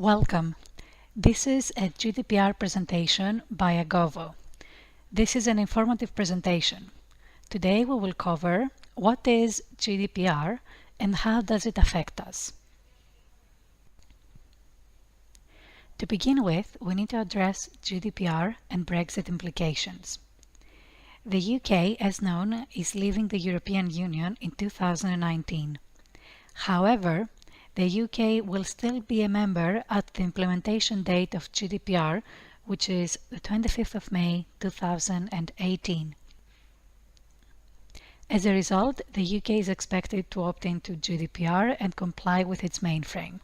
Welcome. This is a GDPR presentation by Agovo. This is an informative presentation. Today we will cover what is GDPR and how does it affect us. To begin with, we need to address GDPR and Brexit implications. The UK, as known, is leaving the European Union in 2019. However, the UK will still be a member at the implementation date of GDPR, which is the 25th of May 2018. As a result, the UK is expected to opt into GDPR and comply with its mainframe.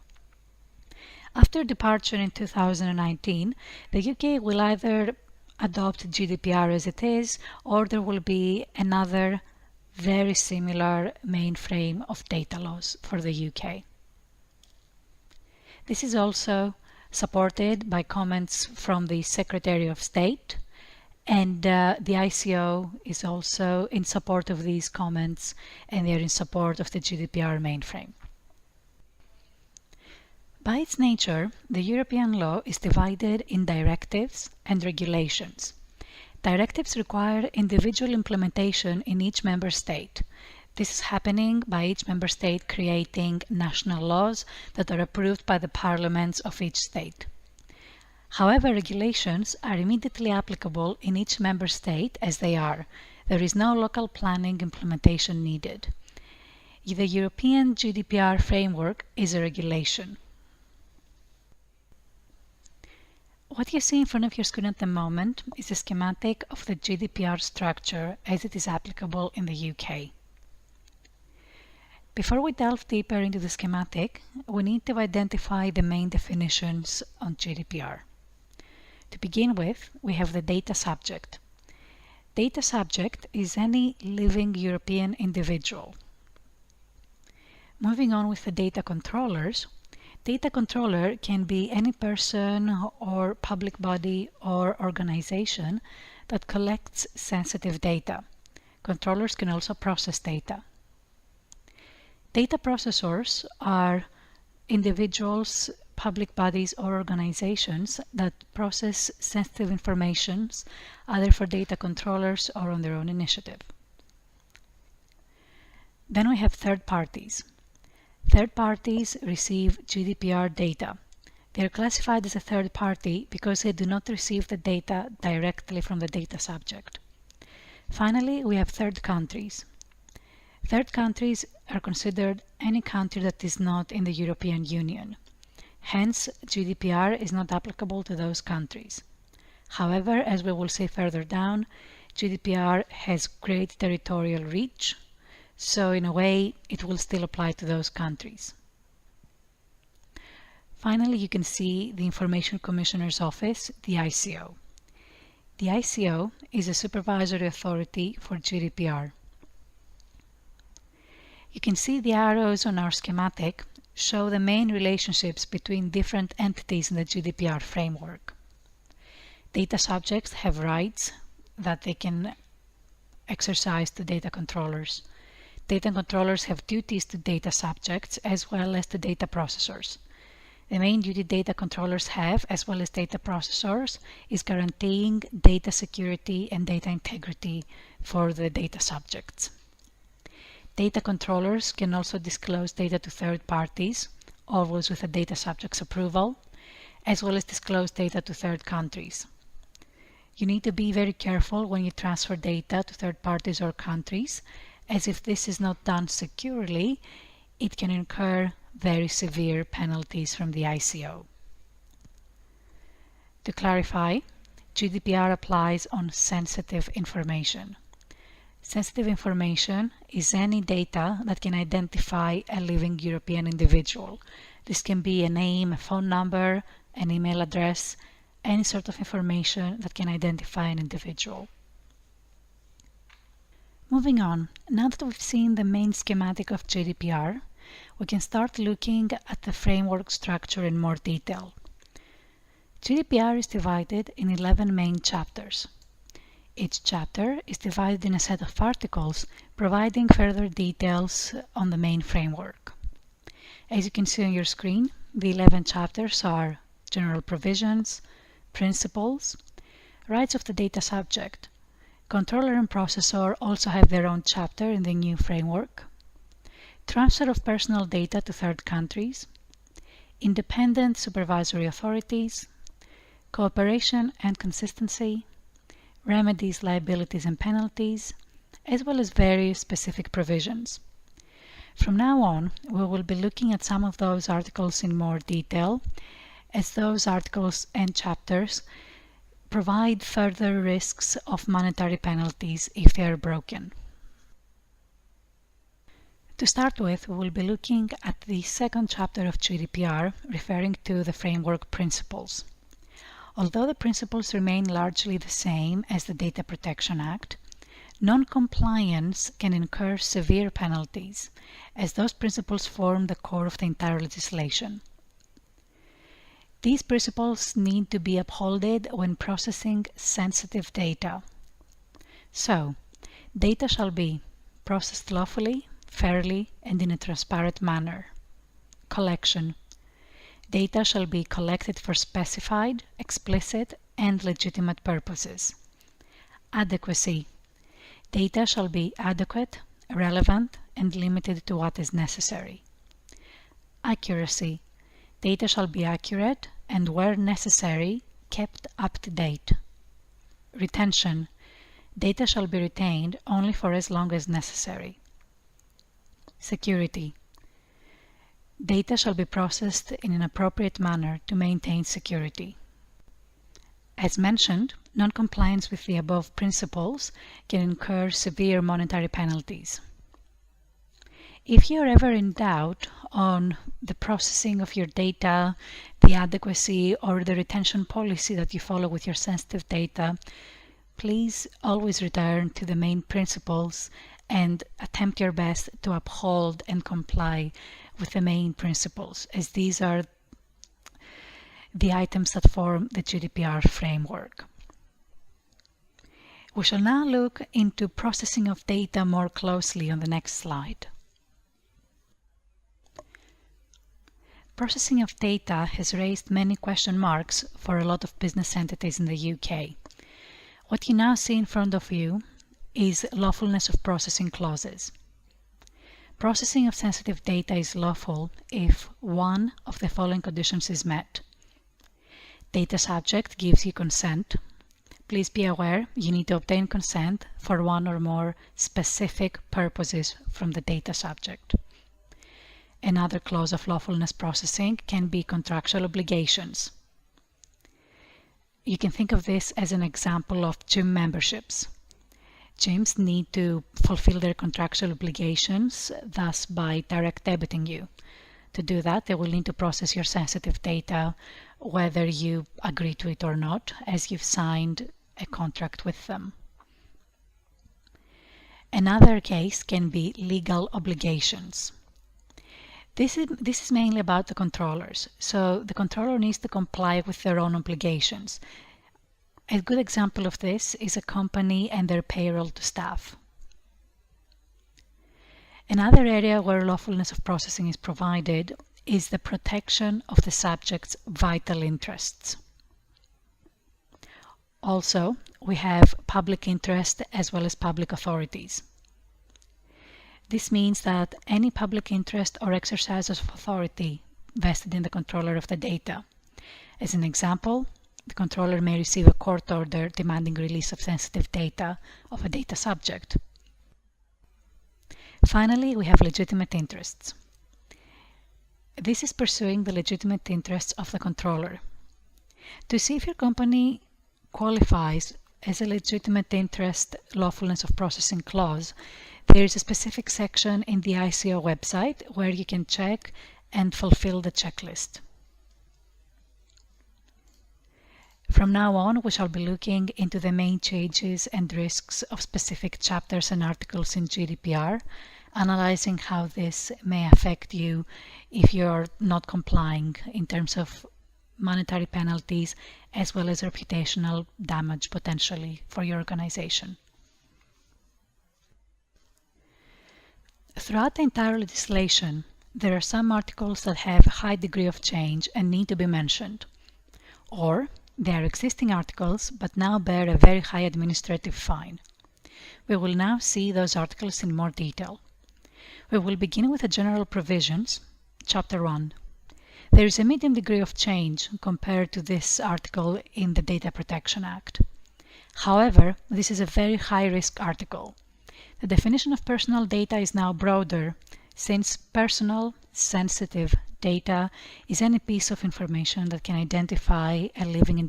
After departure in 2019, the UK will either adopt GDPR as it is, or there will be another very similar mainframe of data laws for the UK. This is also supported by comments from the Secretary of State, and the ICO is also in support of these comments, and they are in support of the GDPR mainframe. By its nature, the European law is divided in directives and regulations. Directives require individual implementation in each member state. This is happening by each member state creating national laws that are approved by the parliaments of each state. However, regulations are immediately applicable in each member state as they are. There is no local planning implementation needed. The European GDPR framework is a regulation. What you see in front of your screen at the moment is a schematic of the GDPR structure as it is applicable in the UK. Before we delve deeper into the schematic, we need to identify the main definitions on GDPR. To begin with, we have the data subject. Data subject is any living European individual. Moving on with the data controllers, data controller can be any person or public body or organization that collects sensitive data. Controllers can also process data. Data processors are individuals, public bodies or organizations that process sensitive information either for data controllers or on their own initiative. Then we have third parties. Third parties receive GDPR data. They are classified as a third party because they do not receive the data directly from the data subject. Finally, we have third countries. Third countries are considered any country that is not in the European Union. Hence, GDPR is not applicable to those countries. However, as we will see further down, GDPR has great territorial reach, so in a way it will still apply to those countries. Finally, you can see the Information Commissioner's Office, the ICO. The ICO is a supervisory authority for GDPR. You can see the arrows on our schematic show the main relationships between different entities in the GDPR framework. Data subjects have rights that they can exercise to data controllers. Data controllers have duties to data subjects as well as to data processors. The main duty data controllers have, as well as data processors, is guaranteeing data security and data integrity for the data subjects. Data controllers can also disclose data to third parties, always with the data subject's approval, as well as disclose data to third countries. You need to be very careful when you transfer data to third parties or countries, as if this is not done securely, it can incur very severe penalties from the ICO. To clarify, GDPR applies on sensitive information. Sensitive information is any data that can identify a living European individual. This can be a name, a phone number, an email address, any sort of information that can identify an individual. Moving on, now that we've seen the main schematic of GDPR, we can start looking at the framework structure in more detail. GDPR is divided in 11 main chapters. Each chapter is divided in a set of articles providing further details on the main framework. As you can see on your screen, The 11 chapters are general provisions, principles, rights of the data subject. Controller and processor also have their own chapter in the new framework. Transfer of personal data to third countries, independent supervisory authorities, cooperation and consistency, remedies, liabilities and penalties, as well as various specific provisions. From now on, we will be looking at some of those articles in more detail, as those articles and chapters provide further risks of monetary penalties if they are broken. To start with, we will be looking at the second chapter of GDPR, referring to the framework principles. Although the principles remain largely the same as the Data Protection Act, non-compliance can incur severe penalties, as those principles form the core of the entire legislation. These principles need to be upheld when processing sensitive data. So, data shall be processed lawfully, fairly, and in a transparent manner. Collection. Data shall be collected for specified, explicit, and legitimate purposes. Adequacy. Data shall be adequate, relevant, and limited to what is necessary. Accuracy. Data shall be accurate and, where necessary, kept up to date. Retention. Data shall be retained only for as long as necessary. Security. Data shall be processed in an appropriate manner to maintain security. As mentioned, non-compliance with the above principles can incur severe monetary penalties. If you are ever in doubt on the processing of your data, the adequacy or the retention policy that you follow with your sensitive data, please always return to the main principles and attempt your best to uphold and comply with the main principles, as these are the items that form the GDPR framework. We shall now look into processing of data more closely on the next slide. Processing of data has raised many question marks for a lot of business entities in the UK. What you now see in front of you is lawfulness of processing clauses. Processing of sensitive data is lawful if one of the following conditions is met. Data subject gives you consent. Please be aware you need to obtain consent for one or more specific purposes from the data subject. Another clause of lawfulness processing can be contractual obligations. You can think of this as an example of gym memberships. Gyms need to fulfill their contractual obligations, thus by direct debiting you. To do that, they will need to process your sensitive data, whether you agree to it or not, as you've signed a contract with them. Another case can be legal obligations. This is mainly about the controllers. So the controller needs to comply with their own obligations. A good example of this is a company and their payroll to staff. Another area where lawfulness of processing is provided is the protection of the subject's vital interests. Also, we have public interest as well as public authorities. This means that any public interest or exercise of authority vested in the controller of the data. As an example, the controller may receive a court order demanding release of sensitive data of a data subject. Finally, we have legitimate interests. This is pursuing the legitimate interests of the controller. To see if your company qualifies as a legitimate interest lawfulness of processing clause, there is a specific section in the ICO website where you can check and fulfill the checklist. From now on, we shall be looking into the main changes and risks of specific chapters and articles in GDPR, analyzing how this may affect you if you're not complying in terms of monetary penalties as well as reputational damage potentially for your organization. Throughout the entire legislation, there are some articles that have a high degree of change and need to be mentioned, or they are existing articles but now bear a very high administrative fine. We will now see those articles in more detail. We will begin with the general provisions, Chapter 1. There is a medium degree of change compared to this article in the Data Protection Act. However, this is a very high-risk article. The definition of personal data is now broader, since personal, sensitive data is any piece of information that can identify a living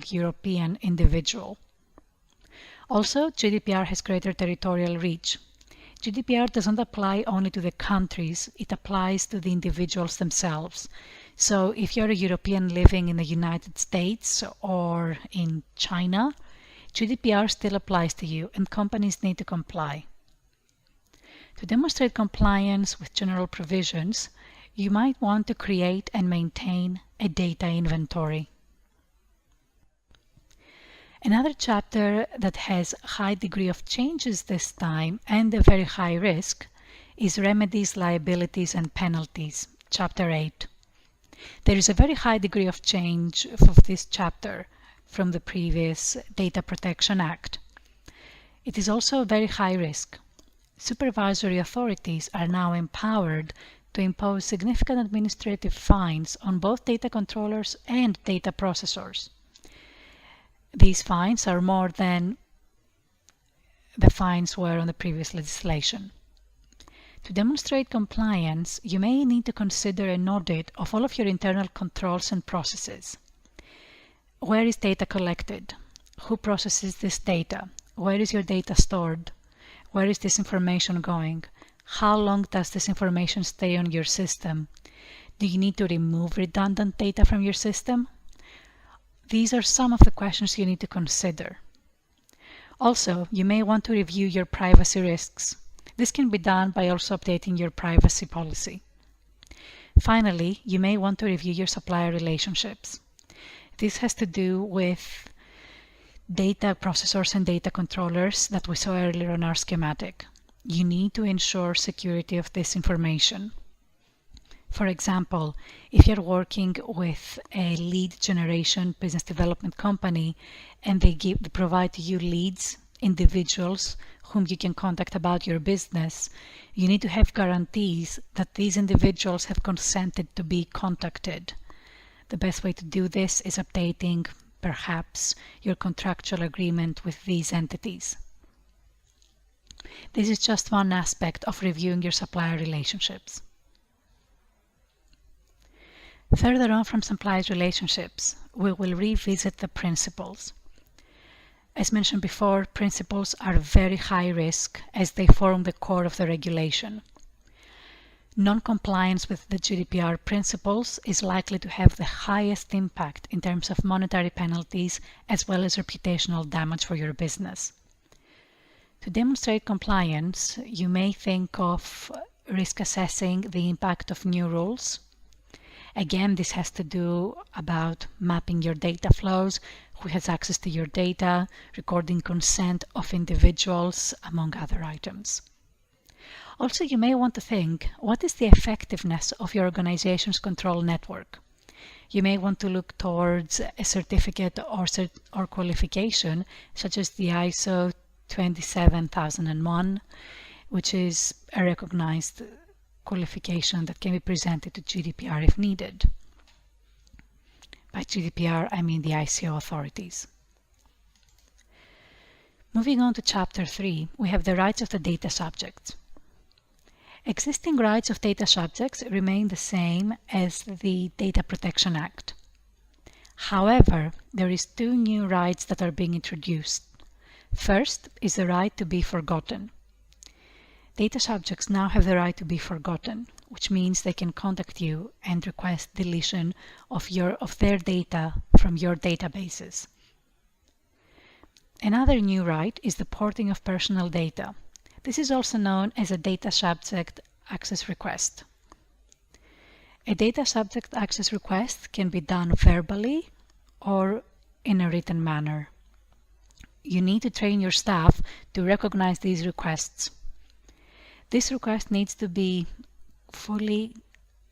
European individual. Also, GDPR has greater territorial reach. GDPR doesn't apply only to the countries, it applies to the individuals themselves. So if you're a European living in the United States or in China, GDPR still applies to you and companies need to comply. To demonstrate compliance with general provisions, you might want to create and maintain a data inventory. Another chapter that has a high degree of changes this time and a very high risk is Remedies, Liabilities and Penalties, Chapter 8. There is a very high degree of change for this chapter from the previous Data Protection Act. It is also a very high risk. Supervisory authorities are now empowered to impose significant administrative fines on both data controllers and data processors. These fines are more than the fines were on the previous legislation. To demonstrate compliance, you may need to consider an audit of all of your internal controls and processes. Where is data collected? Who processes this data? Where is your data stored? Where is this information going? How long does this information stay on your system? Do you need to remove redundant data from your system? These are some of the questions you need to consider. Also, you may want to review your privacy risks. This can be done by also updating your privacy policy. Finally, you may want to review your supplier relationships. This has to do with data processors and data controllers that we saw earlier on our schematic. You need to ensure security of this information. For example, if you're working with a lead generation business development company and they provide to you leads, individuals whom you can contact about your business, you need to have guarantees that these individuals have consented to be contacted. The best way to do this is updating, perhaps, your contractual agreement with these entities. This is just one aspect of reviewing your supplier relationships. Further on from supplier relationships, we will revisit the principles. As mentioned before, principles are very high risk as they form the core of the regulation. Non-compliance with the GDPR principles is likely to have the highest impact in terms of monetary penalties as well as reputational damage for your business. To demonstrate compliance, you may think of risk assessing the impact of new rules. Again, this has to do about mapping your data flows, who has access to your data, recording consent of individuals, among other items. Also, you may want to think, what is the effectiveness of your organization's control network? You may want to look towards a certificate or qualification, such as the ISO 27001, which is a recognized qualification that can be presented to GDPR if needed. By GDPR, I mean the ICO authorities. Moving on to Chapter 3, we have the rights of the data subjects. Existing rights of data subjects remain the same as the Data Protection Act. However, there is two new rights that are being introduced. First is the right to be forgotten. Data subjects now have the right to be forgotten, which means they can contact you and request deletion of their data from your databases. Another new right is the porting of personal data. This is also known as a data subject access request. A data subject access request can be done verbally or in a written manner. You need to train your staff to recognize these requests. This request needs to be fully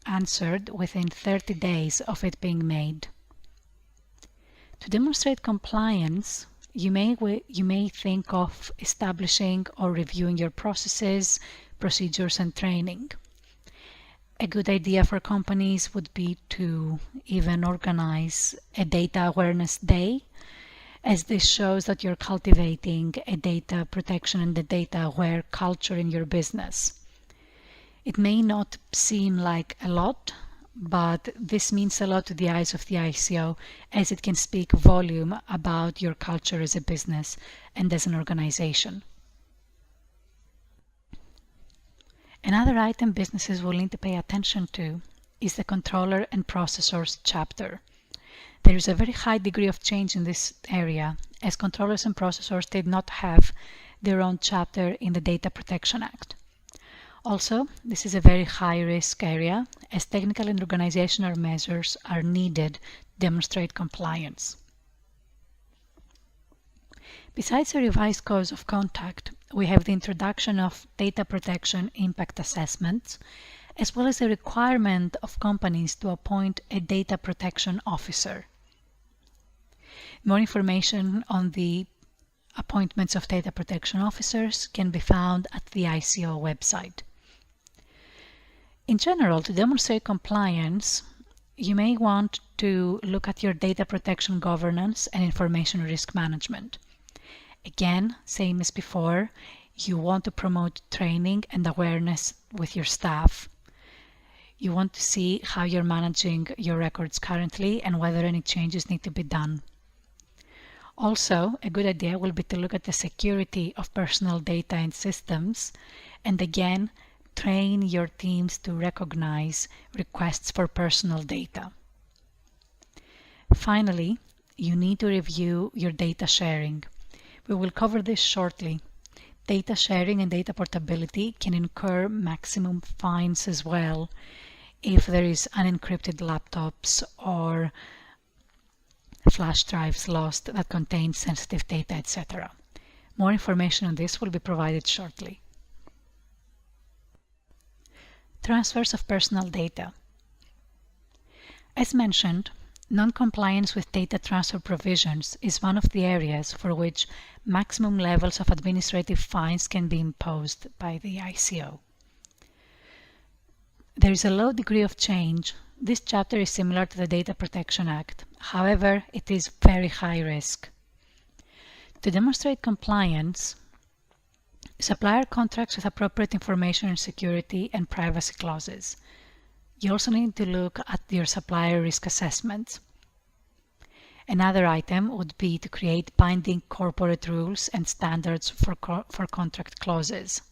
answered within 30 days of it being made. To demonstrate compliance, you may think of establishing or reviewing your processes, procedures, and training. A good idea for companies would be to even organize a data awareness day, as this shows that you're cultivating a data protection and a data aware culture in your business. It may not seem like a lot, but this means a lot to the eyes of the ICO, as it can speak volume about your culture as a business and as an organization. Another item businesses will need to pay attention to is the controller and processors chapter. There is a very high degree of change in this area, as controllers and processors did not have their own chapter in the Data Protection Act. Also, this is a very high-risk area, as technical and organizational measures are needed to demonstrate compliance. Besides a revised code of conduct, we have the introduction of data protection impact assessments, as well as the requirement of companies to appoint a data protection officer. More information on the appointments of data protection officers can be found at the ICO website. In general, to demonstrate compliance, you may want to look at your data protection governance and information risk management. Again, same as before, you want to promote training and awareness with your staff. You want to see how you're managing your records currently and whether any changes need to be done. Also, a good idea will be to look at the security of personal data and systems, and again, train your teams to recognize requests for personal data. Finally, you need to review your data sharing. We will cover this shortly. Data sharing and data portability can incur maximum fines as well if there is unencrypted laptops or flash drives lost that contain sensitive data, etc. More information on this will be provided shortly. Transfers of personal data. As mentioned, non-compliance with data transfer provisions is one of the areas for which maximum levels of administrative fines can be imposed by the ICO. There is a low degree of change. This chapter is similar to the Data Protection Act. However, it is very high risk. To demonstrate compliance, supplier contracts with appropriate information and security and privacy clauses. You also need to look at your supplier risk assessment. Another item would be to create binding corporate rules and standards for contract clauses.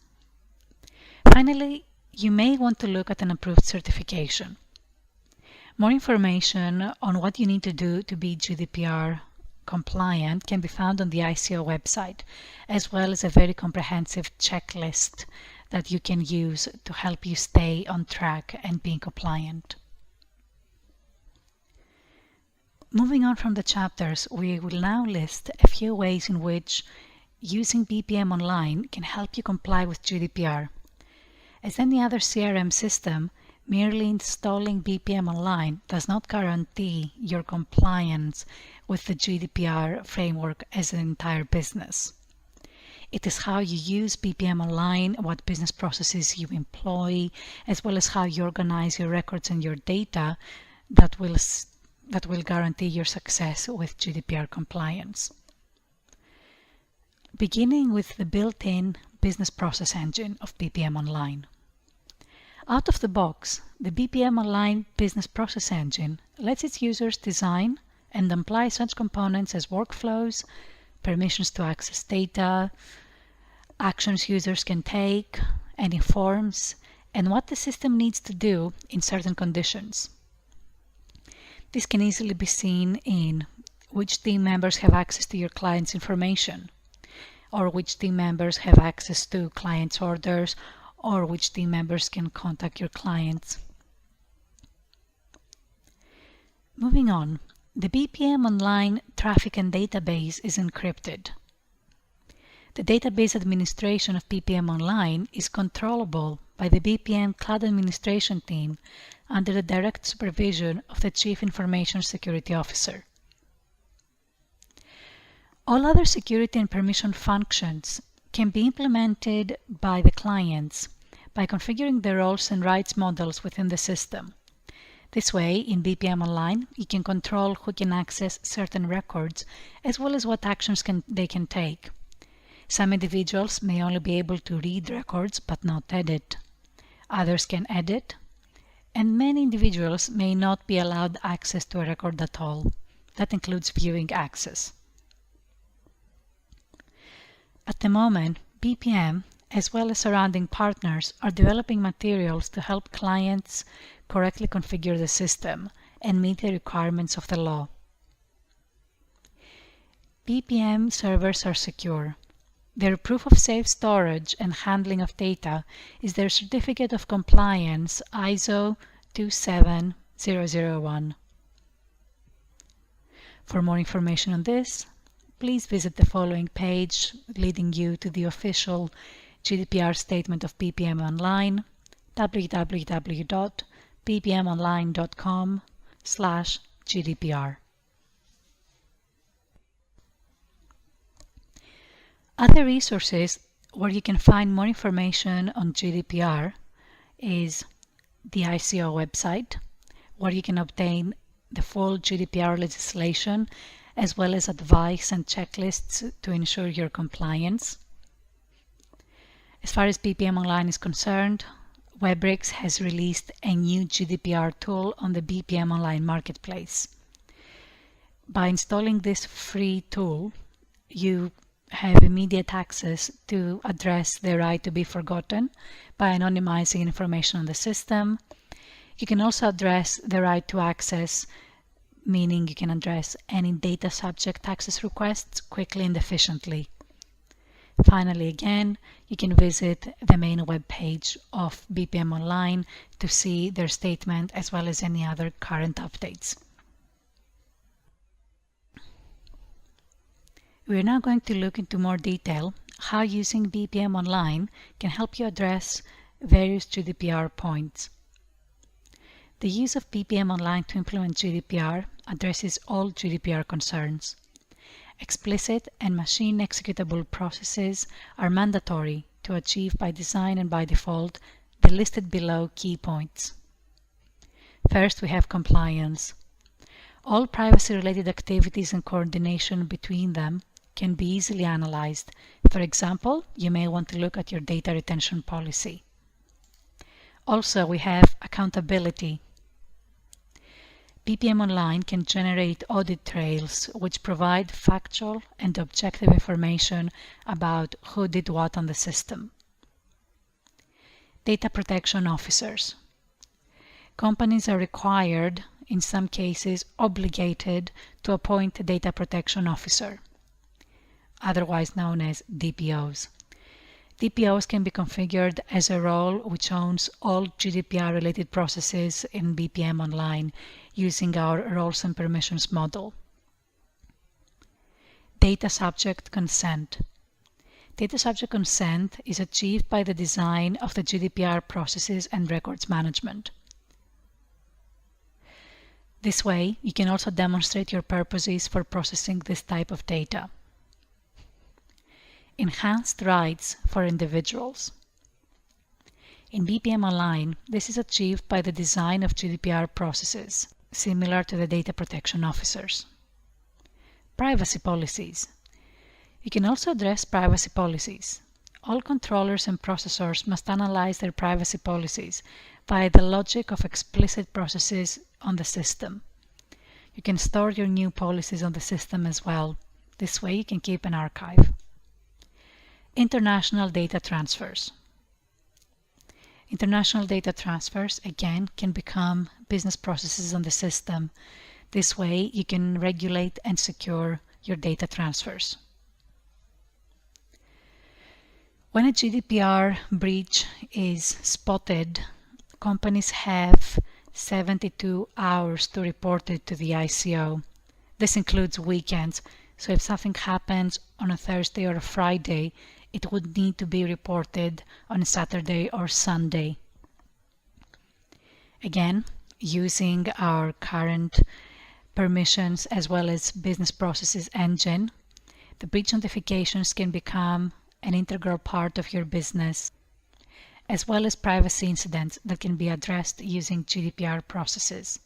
Finally, you may want to look at an approved certification. More information on what you need to do to be GDPR compliant can be found on the ICO website, as well as a very comprehensive checklist that you can use to help you stay on track and being compliant. Moving on from the chapters, we will now list a few ways in which using bpm'online can help you comply with GDPR. As any other CRM system, merely installing bpm'online does not guarantee your compliance with the GDPR framework as an entire business. It is how you use bpm'online, what business processes you employ, as well as how you organize your records and your data that will guarantee your success with GDPR compliance. Beginning with the built-in business process engine of bpm'online. Out of the box, the bpm'online business process engine lets its users design and apply such components as workflows, permissions to access data, actions users can take, any forms, and what the system needs to do in certain conditions. This can easily be seen in which team members have access to your client's information, or which team members have access to clients' orders, or which team members can contact your clients. Moving on, the bpm'online traffic and database is encrypted. The database administration of bpm'online is controllable by the BPM Cloud Administration Team under the direct supervision of the Chief Information Security Officer. All other security and permission functions can be implemented by the clients by configuring the roles and rights models within the system. This way, in bpm'online, you can control who can access certain records as well as what actions they can take. Some individuals may only be able to read records but not edit. Others can edit, and many individuals may not be allowed access to a record at all. That includes viewing access. At the moment, BPM, as well as surrounding partners, are developing materials to help clients correctly configure the system and meet the requirements of the law. BPM servers are secure. Their proof of safe storage and handling of data is their Certificate of Compliance ISO 27001. For more information on this, please visit the following page leading you to the official GDPR statement of bpm'online, www.bpm'online.com/GDPR. Other resources where you can find more information on GDPR is the ICO website, where you can obtain the full GDPR legislation as well as advice and checklists to ensure your compliance. As far as bpm'online is concerned, Webrix has released a new GDPR tool on the bpm'online marketplace. By installing this free tool, you have immediate access to address the right to be forgotten by anonymizing information on the system. You can also address the right to access, meaning you can address any data subject access requests quickly and efficiently. Finally, again, you can visit the main web page of bpm'online to see their statement as well as any other current updates. We are now going to look into more detail how using bpm'online can help you address various GDPR points. The use of bpm'online to implement GDPR addresses all GDPR concerns. Explicit and machine executable processes are mandatory to achieve by design and by default the listed below key points. First, we have compliance. All privacy-related activities and coordination between them can be easily analyzed. For example, you may want to look at your data retention policy. Also, we have accountability. bpm'online can generate audit trails which provide factual and objective information about who did what on the system. Data protection officers. Companies are required, in some cases obligated, to appoint a data protection officer, otherwise known as DPOs. DPOs can be configured as a role which owns all GDPR-related processes in bpm'online using our roles and permissions model. Data subject consent. Data subject consent is achieved by the design of the GDPR processes and records management. This way, you can also demonstrate your purposes for processing this type of data. Enhanced rights for individuals. In bpm'online, this is achieved by the design of GDPR processes, similar to the data protection officers. Privacy policies. You can also address privacy policies. All controllers and processors must analyze their privacy policies via the logic of explicit processes on the system. You can store your new policies on the system as well. This way you can keep an archive. International data transfers. International data transfers, again, can become business processes on the system. This way you can regulate and secure your data transfers. When a GDPR breach is spotted, companies have 72 hours to report it to the ICO. This includes weekends, So if something happens on a Thursday or a Friday, it would need to be reported on a Saturday or Sunday. Again, using our current permissions as well as business processes engine, the breach notifications can become an integral part of your business, as well as privacy incidents that can be addressed using GDPR processes.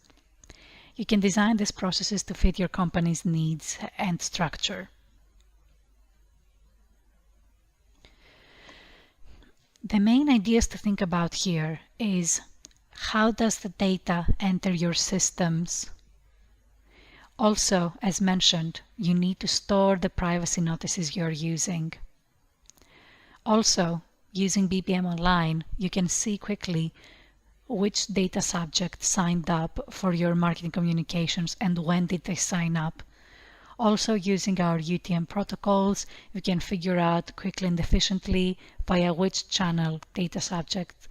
You can design these processes to fit your company's needs and structure. The main ideas to think about here is how does the data enter your systems? Also, as mentioned, you need to store the privacy notices you're using. Also, using bpm'online, you can see quickly which data subject signed up for your marketing communications and when did they sign up. Also, using our UTM protocols, you can figure out quickly and efficiently via which channel data subject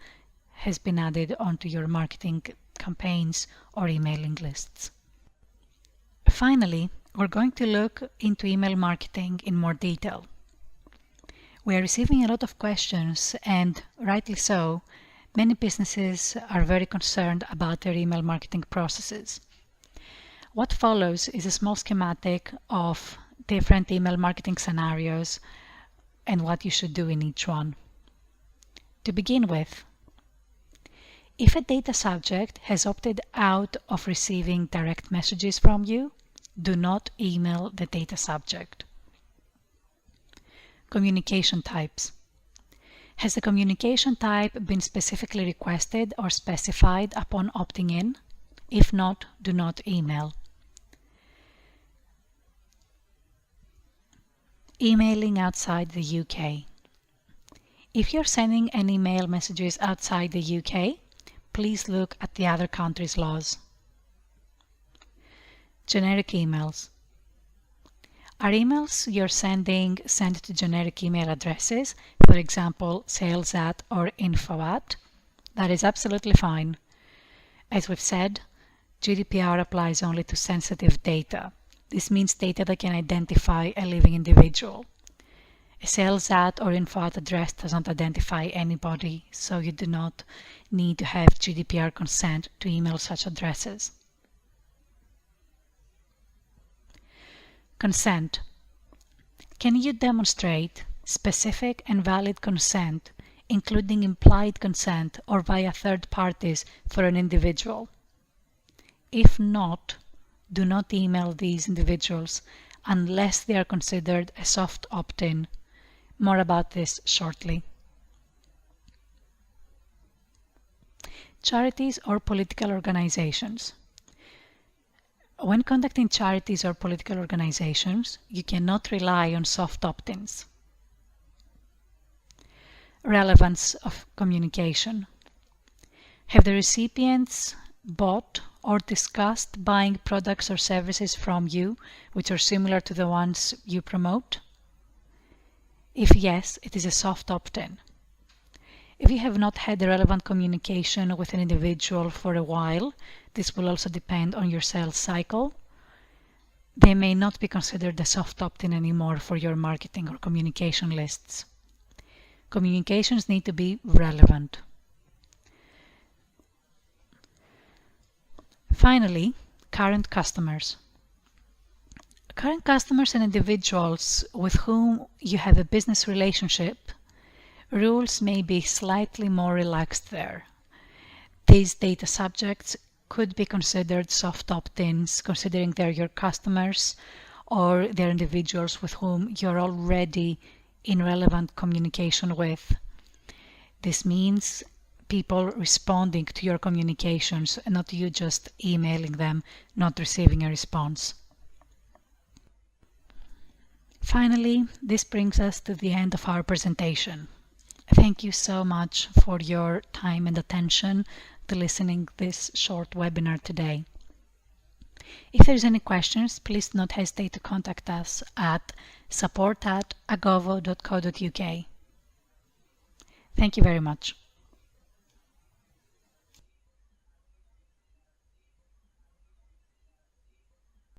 has been added onto your marketing campaigns or emailing lists. Finally, we're going to look into email marketing in more detail. We are receiving a lot of questions, and rightly so. Many businesses are very concerned about their email marketing processes. What follows is a small schematic of different email marketing scenarios and what you should do in each one. To begin with, if a data subject has opted out of receiving direct messages from you, do not email the data subject. Communication types. Has the communication type been specifically requested or specified upon opting in? If not, do not email. Emailing outside the UK. If you're sending any email messages outside the UK, please look at the other countries' laws. Generic emails. Are emails you're sending sent to generic email addresses, for example, sales@ or info@? That is absolutely fine. As we've said, GDPR applies only to sensitive data. This means data that can identify a living individual. A sales@ or info@ address does not identify anybody, so you do not need to have GDPR consent to email such addresses. Consent. Can you demonstrate specific and valid consent, including implied consent or via third parties for an individual? If not, do not email these individuals unless they are considered a soft opt-in. More about this shortly. Charities or political organizations. When contacting charities or political organizations, you cannot rely on soft opt-ins. Relevance of communication. Have the recipients bought or discussed buying products or services from you which are similar to the ones you promote? If yes, it is a soft opt-in. If you have not had a relevant communication with an individual for a while, this will also depend on your sales cycle. They may not be considered a soft opt-in anymore for your marketing or communication lists. Communications need to be relevant. Finally, current customers. Current customers and individuals with whom you have a business relationship, rules may be slightly more relaxed there. These data subjects could be considered soft opt-ins, considering they're your customers or they're individuals with whom you're already in relevant communication with. This means people responding to your communications and not you just emailing them, not receiving a response. Finally, this brings us to the end of our presentation. Thank you so much for your time and attention to listening this short webinar today. If there's any questions, please do not hesitate to contact us at support@agovo.co.uk. Thank you very much.